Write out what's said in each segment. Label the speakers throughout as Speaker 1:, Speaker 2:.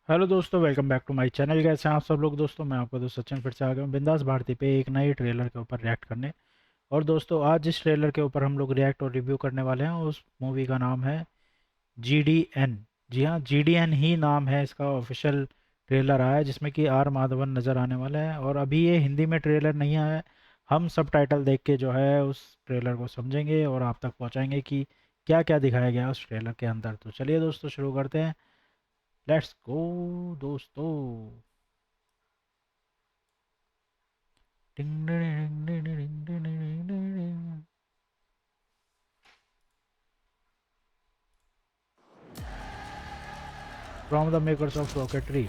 Speaker 1: Hello दोस्तों, welcome back to my channel. कैसे हैं आप सब लोग? दोस्तों मैं आपका दोस्त सचिन फिर से आ गया हूँ बिंदास भारती पे एक नई ट्रेलर के ऊपर रिएक्ट करने। और दोस्तों आज जिस ट्रेलर के ऊपर हम लोग रिएक्ट और रिव्यू करने वाले हैं उस मूवी का नाम है GDN। जी हाँ, GDN ही नाम है इसका। ऑफिशियल ट्रेलर आया है जिसमें कि आर माधवन नज़र आने वाला है और अभी ये हिंदी में ट्रेलर नहीं आया है। हम सब टाइटल देख के जो है उस ट्रेलर को समझेंगे और आप तक पहुँचाएंगे कि क्या क्या दिखाया गया है उस ट्रेलर के अंदर। तो चलिए दोस्तों शुरू करते हैं। लेट्स गो दोस्तों। From the makers of Rocketry.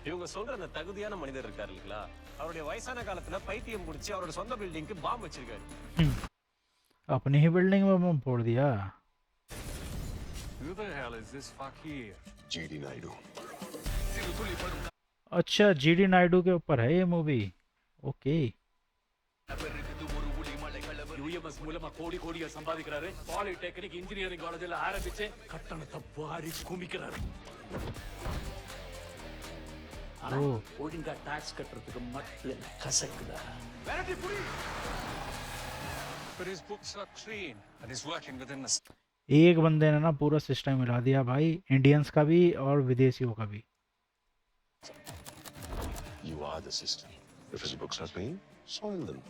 Speaker 2: இவங்க சொல்ற அந்த தகுதியான மனிதர் இருக்காரு இல்லீங்களா, அவருடைய வயசான காலத்துல பைத்தியம் பிடிச்சு அவரோட சொந்த பில்டிங்க்கு பாம்பு வச்சிருக்காரு.
Speaker 1: अपनी ही बिल्डिंग में बम फोड़ दिया।
Speaker 3: Who the hell is this fakir?
Speaker 4: GD Naidu.
Speaker 1: अच्छा, GD नायडू के ऊपर है ये मूवी। ओके।
Speaker 3: UMS மூலமா கோடி கோடியா சம்பாதிக்கிறாரு. பாலிடெக்னிக் இன்ஜினியரிங் காலேஜ்ல ஆரம்பிச்சு கட்டணத்தை வாரி குமிக்கிறாரு. ஒழுங்கா டாக்ஸ் கட்டுறதுக்கு மட்டும் கசக்குதா. But his books are clean and he's working within the...
Speaker 1: एक बंदे ने ना पूरा सिस्टम मिला दिया भाई, इंडियंस का भी और विदेशियों का भी।
Speaker 4: You are the system. If his books are clean, soil them.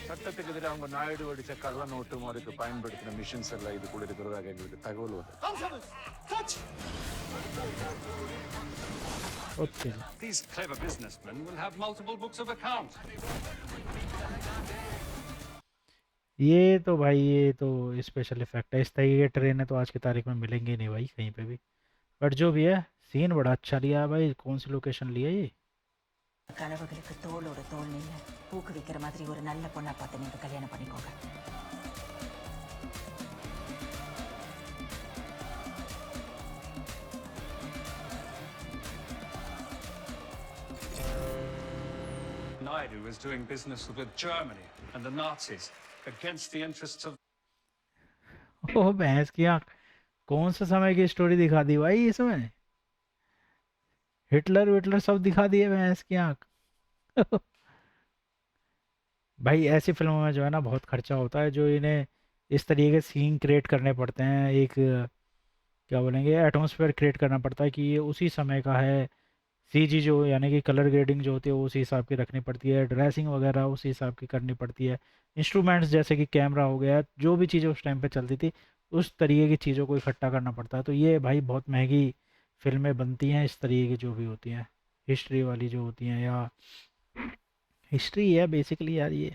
Speaker 3: சட்டத்துக்கு எதிராக அவங்க நாயுடு அடிச்ச கள்ள நோட்டு மாதிரிக்கு பயன்படுத்தின மிஷின்ஸ் எல்லாம் இதுக்குள்ள இருக்கிறதாக எங்களுக்கு தகவல் வந்து.
Speaker 1: Okay.
Speaker 3: These clever businessmen will have multiple books of accounts.
Speaker 1: ये तो भाई, ये तो स्पेशल इफेक्ट है। इस तरह की ट्रेनें तो आज की तारीख में मिलेंगी नहीं भाई कहीं पे भी। बट जो भी है, सीन बड़ा अच्छा लिया है भाई। कौन सी लोकेशन लिया ये?
Speaker 5: கனவுகளுக்கு தோளோட தோல் நின்று பூக்கு வைக்கிற மாதிரி ஒரு நல்ல பொண்ணா பார்த்து நீங்க கல்யாணம் பண்ணிக்கோங்க.
Speaker 3: Naidu is doing business with Germany and the Nazis against the interests of...
Speaker 1: ओह भैंस की आंख, कौन सा समय की स्टोरी दिखा दी भाई इसमें? हिटलर विटलर सब दिखा दिए भैंस की आंख। भाई ऐसी फिल्मों में जो है ना बहुत खर्चा होता है, जो इन्हें इस तरीके के सीन क्रिएट करने पड़ते हैं। एक क्या बोलेंगे, एटमॉस्फेयर क्रिएट करना पड़ता है कि ये उसी समय का है। सीजी जो यानी कि कलर ग्रेडिंग जो होती है वो उसी हिसाब की रखनी पड़ती है। ड्रेसिंग वगैरह उसी हिसाब की करनी पड़ती है। इंस्ट्रूमेंट्स जैसे कि कैमरा हो गया, जो भी चीज़ें उस टाइम पे चलती थी उस तरीके की चीज़ों को इकट्ठा करना पड़ता है। तो ये भाई बहुत महंगी फिल्में बनती हैं इस तरीके की जो भी होती हैं, हिस्ट्री वाली जो होती हैं, या हिस्ट्री है बेसिकली यार ये।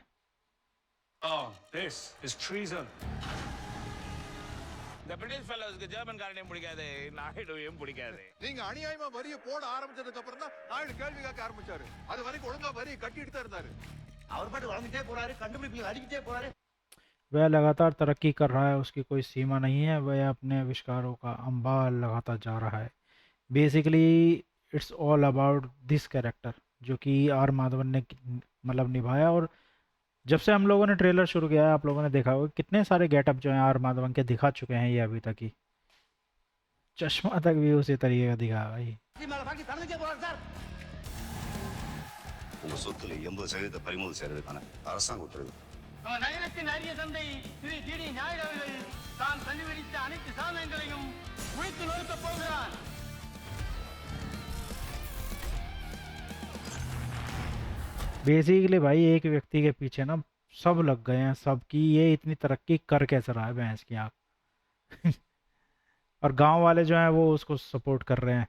Speaker 3: Oh, this is treason.
Speaker 2: இந்த பிரிட்டிஷ் ஃபெல்லோஸ்க்கு ஜெர்மன் காரனே பிடிக்காது, நாயுடுவையும் பிடிக்காது.
Speaker 6: நீங்க அநியாயமா வரிய போட ஆரம்பிச்சதுக்கு அப்புறம் தான் நாயுடு கேள்வி கேட்க ஆரம்பிச்சாரு. அது வரைக்கும் ஒழுங்கா வரி கட்டிட்டு தான் இருந்தாரு. அவர் பாட்டு வளர்ந்துட்டே போறாரு, கண்டுபிடிப்புகள் அடிக்கிட்டே போறாரு.
Speaker 1: वह लगातार तरक्की कर रहा है, उसकी कोई सीमा नहीं है। वह अपने आविष्कारों का अंबार लगाता जा रहा है। Basically it's all about this character जो कि आर माधवन ने मतलब निभाया। और जब से हम लोगों ने ट्रेलर शुरू किया है, आप लोगों ने देखा होगा कितने सारे गेटअप जो हैं आर माधवन के दिखा चुके हैं ये अभी तक ही। चश्मा तक भी उसी तरीके का दिखा है भाई।
Speaker 4: உங்க சொத்துல 80% பறிமுதல் செய்யறதுக்கான அரசாங்க உத்தரவு.
Speaker 7: நகரத்தின் அரிய தந்தை திரு ஜிடி நாயுடு அவர்கள் தான் கண்டுபிடித்த அனைத்து சாதனங்களையும் முடித்து நொறுக்கப் போகிறார்.
Speaker 1: बेसिकली भाई एक व्यक्ति के पीछे ना सब लग गए हैं, सब की ये इतनी तरक्की कर कैसे रहा है भैंस की आँख। और गांव वाले जो हैं वो उसको सपोर्ट कर रहे हैं।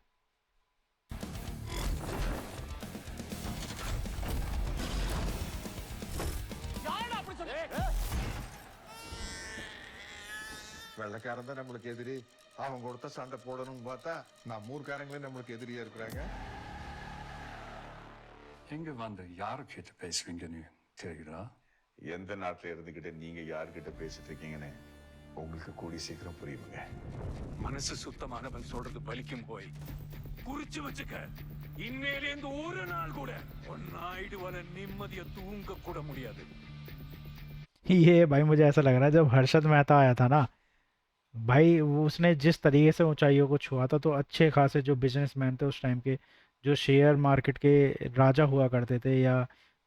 Speaker 6: வெள்ளக்காரன் தான் நம்மளுக்கு எதிரி. அவன் கொடுத்த சண்டை போடணும்னு பார்த்தா நம்ம ஊர்க்காரங்களே நம்மளுக்கு எதிரியா இருக்கிறாங்க.
Speaker 3: எங்க வந்து யாருக்கிட்ட பேசுவீங்கன்னு தெரியுதா?
Speaker 4: எந்த நாட்டுல இருந்துகிட்டு நீங்க யார்கிட்ட பேசிட்டு இருக்கீங்கன்னு உங்களுக்கு கூடி சீக்கிரம் புரியுங்க.
Speaker 3: மனசு சுத்தமானவன் சொல்றது பலிக்கும் போய் குறிச்சு வச்சுக்க. இன்னையிலேருந்து ஒரு நாள் கூட நாயுடு வர நிம்மதியா தூங்க கூட முடியாது.
Speaker 1: ये भाई मुझे ऐसा लग रहा है जब हर्षद मेहता आया था ना, भाई वो उसने जिस तरीके से ऊंचाइयों को छुआ था, तो अच्छे खासे जो बिजनेसमैन थे उस टाइम के, जो शेयर मार्केट के राजा हुआ करते थे, या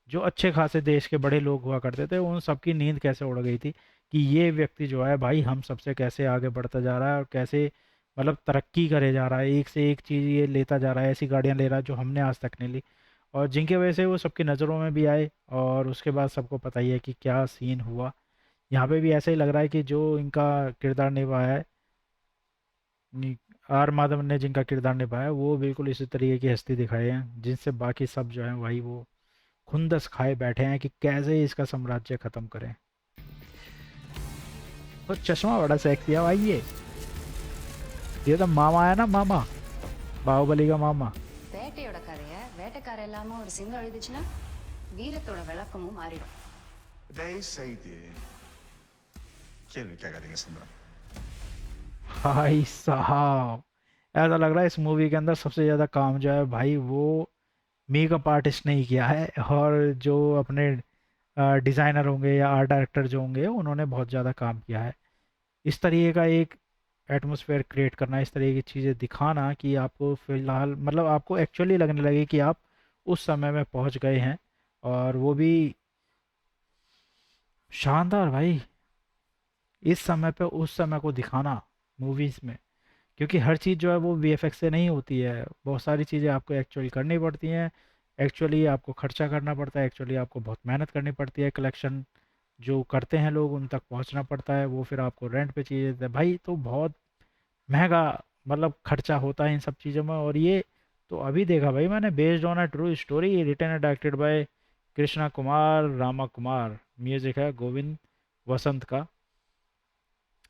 Speaker 1: जो अच्छे खासे देश के बड़े लोग हुआ करते थे, उन सबकी नींद कैसे उड़ गई थी कि ये व्यक्ति जो है भाई हम सबसे कैसे आगे बढ़ता जा रहा है, और कैसे मतलब तरक्की करे जा रहा है, एक से एक चीज़ ये लेता जा रहा है, ऐसी गाड़ियाँ ले रहा है जो हमने आज तक नहीं ली, और जिनकी वजह से वो सबकी नज़रों में भी आए। और उसके बाद सबको पता ही है कि क्या सीन हुआ। यहाँ पे भी ऐसा ही लग रहा है कि जो इनका किरदार निभाया है, आर माधवन ने जिनका किरदार निभाया है, वो बिल्कुल इसी तरीके की हस्ती दिखाई है, जिनसे बाकी सब जो है भाई वो खुंदस खाए बैठे हैं कि कैसे इसका साम्राज्य खत्म करें। तो चश्मा बड़ा सेक्सी है भाई ये तो मामा है ना, मामा, बाहुबली का मामा।
Speaker 8: வேட்டையோட கதைய வேட்டைக்கார இல்லாம ஒரு சிங்கம் எழுதிச்சுன்னா வீரத்தோட விளக்கமும் மாறிடும்.
Speaker 4: दही सही थे। क्या करेंगे सुंदरम?
Speaker 1: भाई साहब, ऐसा लग रहा है इस मूवी के अंदर सबसे ज़्यादा काम जो है भाई वो मेकअप आर्टिस्ट ने ही किया है, और जो अपने डिज़ाइनर होंगे या आर्ट डायरेक्टर जो होंगे उन्होंने बहुत ज़्यादा काम किया है। इस तरीके का एक एटमॉस्फेयर क्रिएट करना, इस तरीके की चीज़ें दिखाना कि आपको फ़िलहाल मतलब आपको एक्चुअली लगने लगे कि आप उस समय में पहुंच गए हैं, और वो भी शानदार भाई। इस समय पे उस समय को दिखाना मूवीज़ में, क्योंकि हर चीज़ जो है वो वीएफएक्स से नहीं होती है, बहुत सारी चीज़ें आपको एक्चुअली करनी पड़ती हैं, एक्चुअली आपको खर्चा करना पड़ता है, एक्चुअली आपको बहुत मेहनत करनी पड़ती है, कलेक्शन जो करते हैं लोग उन तक पहुंचना पड़ता है, वो फिर आपको रेंट पे चीज़ें देते हैं भाई, तो बहुत महंगा मतलब खर्चा होता है इन सब चीज़ों में। और ये तो अभी देखा भाई मैंने, based on a true story, written and directed by Krishna Kumar Rama Kumar, music है गोविंद वसंत का,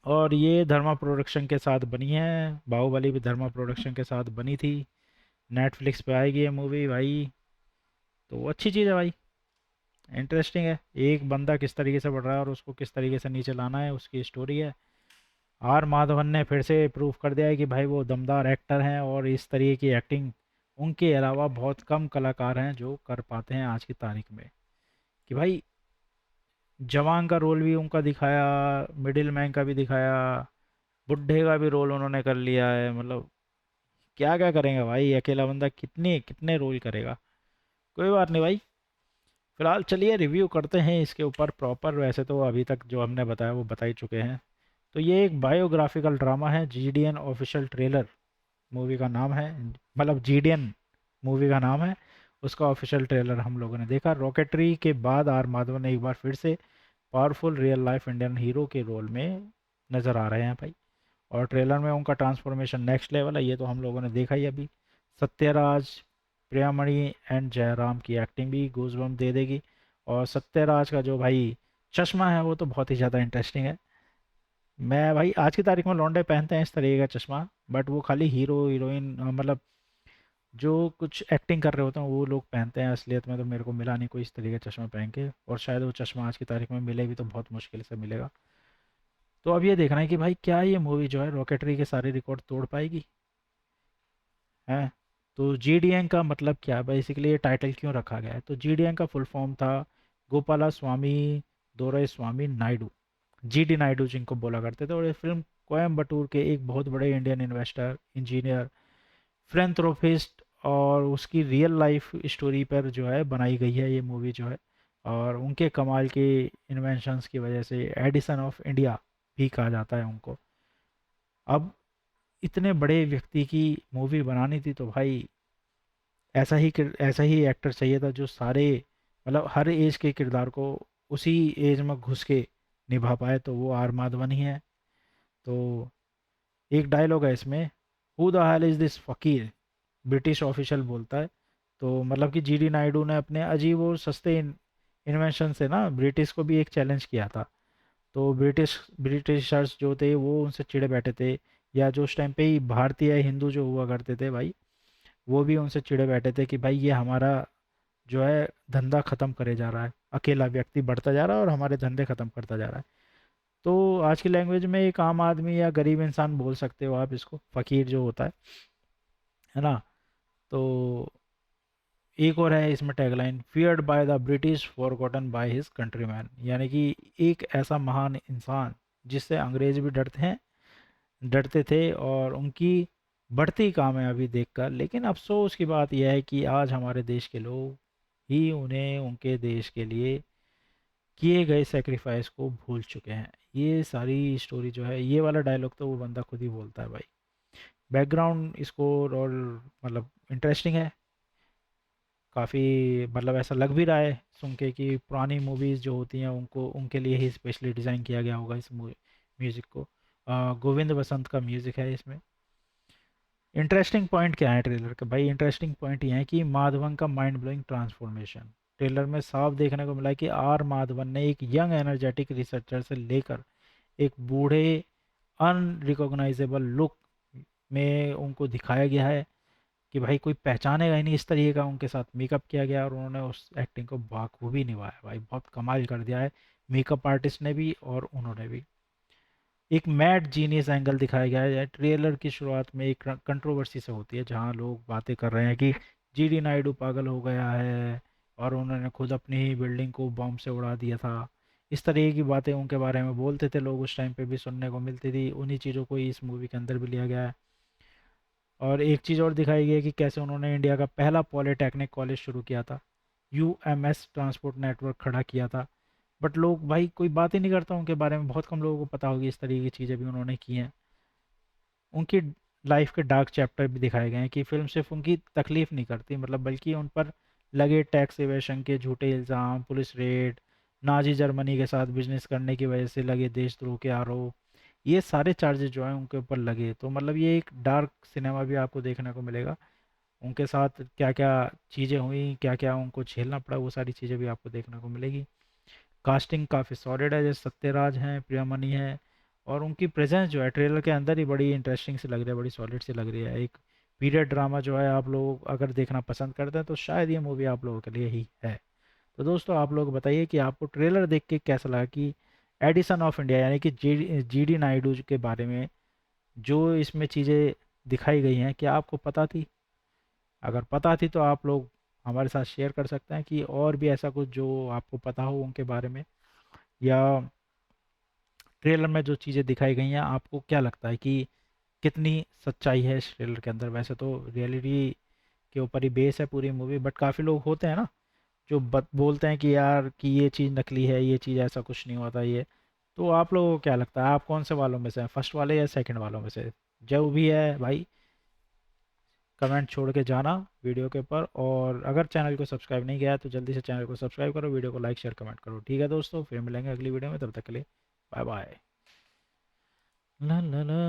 Speaker 1: और ये धर्मा प्रोडक्शन के साथ बनी है। बाहुबली भी धर्मा प्रोडक्शन के साथ बनी थी। नेटफ्लिक्स पे आएगी ये मूवी भाई, तो अच्छी चीज़ है भाई, इंटरेस्टिंग है। एक बंदा किस तरीके से बढ़ रहा है और उसको किस तरीके से नीचे लाना है, उसकी स्टोरी है। आर माधवन ने फिर से प्रूव कर दिया है कि भाई वो दमदार एक्टर हैं, और इस तरीके की एक्टिंग उनके अलावा बहुत कम कलाकार हैं जो कर पाते हैं आज की तारीख में। कि भाई जवान का रोल भी उनका दिखाया, मिडिल मैन का भी दिखाया, बुढ़े का भी रोल उन्होंने कर लिया है। मतलब क्या क्या करेंगे भाई, अकेला बंदा कितने कितने रोल करेगा। कोई बात नहीं भाई, फिलहाल चलिए रिव्यू करते हैं इसके ऊपर प्रॉपर। वैसे तो अभी तक जो हमने बताया वो बता ही चुके हैं। तो ये एक बायोग्राफिकल ड्रामा है, जीडीएन ऑफिशियल ट्रेलर मूवी का नाम है, मतलब जीडीएन मूवी का नाम है, उसका ऑफिशियल ट्रेलर हम लोगों ने देखा। रॉकेटरी के बाद आर माधवन ने एक बार फिर से powerful real life Indian hero के रोल में नज़र आ रहे हैं भाई, और ट्रेलर में उनका ट्रांसफॉर्मेशन नेक्स्ट लेवल है, ये तो हम लोगों ने देखा ही अभी। सत्यराज, प्रियामणि एंड जयराम की एक्टिंग भी गूज़बम्प दे देगी, और सत्यराज का जो भाई चश्मा है वो तो बहुत ही ज़्यादा इंटरेस्टिंग है। मैं भाई आज की तारीख में लौंडे पहनते हैं इस तरीके का चश्मा, बट वो खाली हीरो हीरोइन मतलब जो कुछ एक्टिंग कर रहे होते हैं वो लोग पहनते हैं। असलियत में तो मेरे को मिला नहीं कोई इस तरीके का चश्मा पहन के, और शायद वो चश्मा आज की तारीख में मिले भी तो बहुत मुश्किल से मिलेगा। तो अब ये देखना है कि भाई क्या ये मूवी जो है रॉकेटरी के सारे रिकॉर्ड तोड़ पाएगी है। तो जीडीएन का मतलब क्या, बेसिकली ये टाइटल क्यों रखा गया है, तो जीडीएन का फुल फॉर्म था गोपाला स्वामी दोरई स्वामी नायडू, जीडी नायडू जिनको बोला करते थे। और ये फिल्म कोयम्बटूर के एक बहुत बड़े इंडियन इन्वेस्टर, इंजीनियर, फिलैंथ्रोपिस्ट और उसकी रियल लाइफ स्टोरी पर जो है बनाई गई है ये मूवी जो है। और उनके कमाल के इन्वेंशंस की वजह से एडिसन ऑफ इंडिया भी कहा जाता है उनको। अब इतने बड़े व्यक्ति की मूवी बनानी थी तो भाई ऐसा ही एक्टर चाहिए था जो सारे मतलब हर एज के किरदार को उसी एज में घुस के निभा पाए, तो वो आर माधवन ही है। तो एक डायलॉग है इसमें, who the hell is this फकीर, ब्रिटिश ऑफिशियल बोलता है। तो मतलब कि जीडी नायडू ने अपने अजीब और सस्ते इन्वेंशन से ना ब्रिटिश को भी एक चैलेंज किया था। तो ब्रिटिशर्स जो थे वो उनसे चिढ़े बैठे थे, या जो उस टाइम पे ही भारतीय हिंदू जो हुआ करते थे भाई, वो भी उनसे चिढ़े बैठे थे कि भाई ये हमारा जो है धंधा ख़त्म करे जा रहा है, अकेला व्यक्ति बढ़ता जा रहा है और हमारे धंधे ख़त्म करता जा रहा है। तो आज की लैंग्वेज में एक आम आदमी या गरीब इंसान बोल सकते हो आप इसको, फ़कीर जो होता है ना। तो एक और है इसमें tagline, feared by the British forgotten by his countryman, यानी कि एक ऐसा महान इंसान जिससे अंग्रेज भी डरते हैं डरते थे और उनकी बढ़ती कामयाबी देखकर। लेकिन अफ़सोस की बात यह है कि आज हमारे देश के लोग ही उन्हें उनके देश के लिए किए गए सैक्रिफाइस को भूल चुके हैं। ये सारी स्टोरी जो है, ये वाला डायलॉग तो वो बंदा खुद ही बोलता है भाई। बैकग्राउंड स्कोर और मतलब इंटरेस्टिंग है काफ़ी, मतलब ऐसा लग भी रहा है सुन के कि पुरानी मूवीज़ जो होती हैं उनको उनके लिए ही स्पेशली डिज़ाइन किया गया होगा इस म्यूज़िक को। गोविंद वसंत का म्यूज़िक है इसमें। इंटरेस्टिंग पॉइंट क्या है ट्रेलर का भाई? इंटरेस्टिंग पॉइंट ये है कि माधवन का माइंड ब्लोइंग ट्रांसफॉर्मेशन ट्रेलर में साफ देखने को मिला है कि आर माधवन ने एक यंग एनर्जेटिक रिसर्चर से लेकर एक बूढ़े अनरिकॉग्नाइजेबल लुक में उनको दिखाया गया है कि भाई कोई पहचानेगा ही नहीं, इस तरीके का उनके साथ मेकअप किया गया और उन्होंने उस एक्टिंग को बाखूबी निभाया भाई। बहुत कमाल कर दिया है मेकअप आर्टिस्ट ने भी और उन्होंने भी। एक मैड जीनियस एंगल दिखाया गया है। ट्रेलर की शुरुआत में एक कंट्रोवर्सी से होती है जहां लोग बातें कर रहे हैं कि जीडी नायडू पागल हो गया है और उन्होंने खुद अपनी ही बिल्डिंग को बम से उड़ा दिया था। इस तरह की बातें उनके बारे में बोलते थे लोग, उस टाइम पे भी सुनने को मिलती थी। उन्हीं चीज़ों को ही इस मूवी के अंदर भी लिया गया है। और एक चीज़ और दिखाई गई है कि कैसे उन्होंने इंडिया का पहला पॉलिटेक्निक कॉलेज शुरू किया था, यूएमएस ट्रांसपोर्ट नेटवर्क खड़ा किया था। बट लोग भाई कोई बात ही नहीं करता उनके बारे में, बहुत कम लोगों को पता होगी इस तरीके की चीज़ें भी उन्होंने की हैं। उनकी लाइफ के डार्क चैप्टर भी दिखाए गए हैं कि फिल्म सिर्फ उनकी तकलीफ नहीं करती, मतलब बल्कि उन पर लगे टैक्स एवेशन के झूठे इल्ज़ाम, पुलिस रेड, नाजी जर्मनी के साथ बिजनेस करने की वजह से लगे देशद्रोह के आरोप, ये सारे चार्जेस जो हैं उनके ऊपर लगे। तो मतलब ये एक डार्क सिनेमा भी आपको देखने को मिलेगा। उनके साथ क्या क्या चीज़ें हुई, क्या क्या उनको झेलना पड़ा, वो सारी चीज़ें भी आपको देखने को मिलेगी। कास्टिंग काफ़ी सॉलिड है, जैसे सत्यराज हैं, प्रियामणि है, और उनकी प्रेजेंस जो है ट्रेलर के अंदर ही बड़ी इंटरेस्टिंग सी लग रही है, बड़ी सॉलिड सी लग रही है। एक पीरियड ड्रामा जो है आप लोग अगर देखना पसंद करते हैं तो शायद ये मूवी आप लोगों के लिए ही है। तो दोस्तों आप लोग बताइए कि आपको ट्रेलर देख के कैसा लगा कि एडिसन ऑफ इंडिया यानी कि जीडी नायडू के बारे में जो इसमें चीज़ें दिखाई गई हैं, क्या आपको पता थी? अगर पता थी तो आप लोग हमारे साथ शेयर कर सकते हैं कि और भी ऐसा कुछ जो आपको पता हो उनके बारे में, या ट्रेलर में जो चीज़ें दिखाई गई हैं आपको क्या लगता है कि कितनी सच्चाई है इस ट्रेलर के अंदर? वैसे तो रियलिटी के ऊपर ही बेस है पूरी मूवी, बट काफ़ी लोग होते हैं ना जो बोलते हैं कि यार कि ये चीज़ नकली है, ये चीज़ ऐसा कुछ नहीं होता ये। तो आप लोगों को क्या लगता है, आप कौन से वालों में से हैं, फर्स्ट वाले या सेकंड वालों में से? जो भी है भाई कमेंट छोड़ के जाना वीडियो के ऊपर, और अगर चैनल को सब्सक्राइब नहीं किया है तो जल्दी से चैनल को सब्सक्राइब करो, वीडियो को लाइक शेयर कमेंट करो। ठीक है दोस्तों, फिर मिलेंगे अगली वीडियो में, तब तक के लिए बाय बाय। ला ला ला।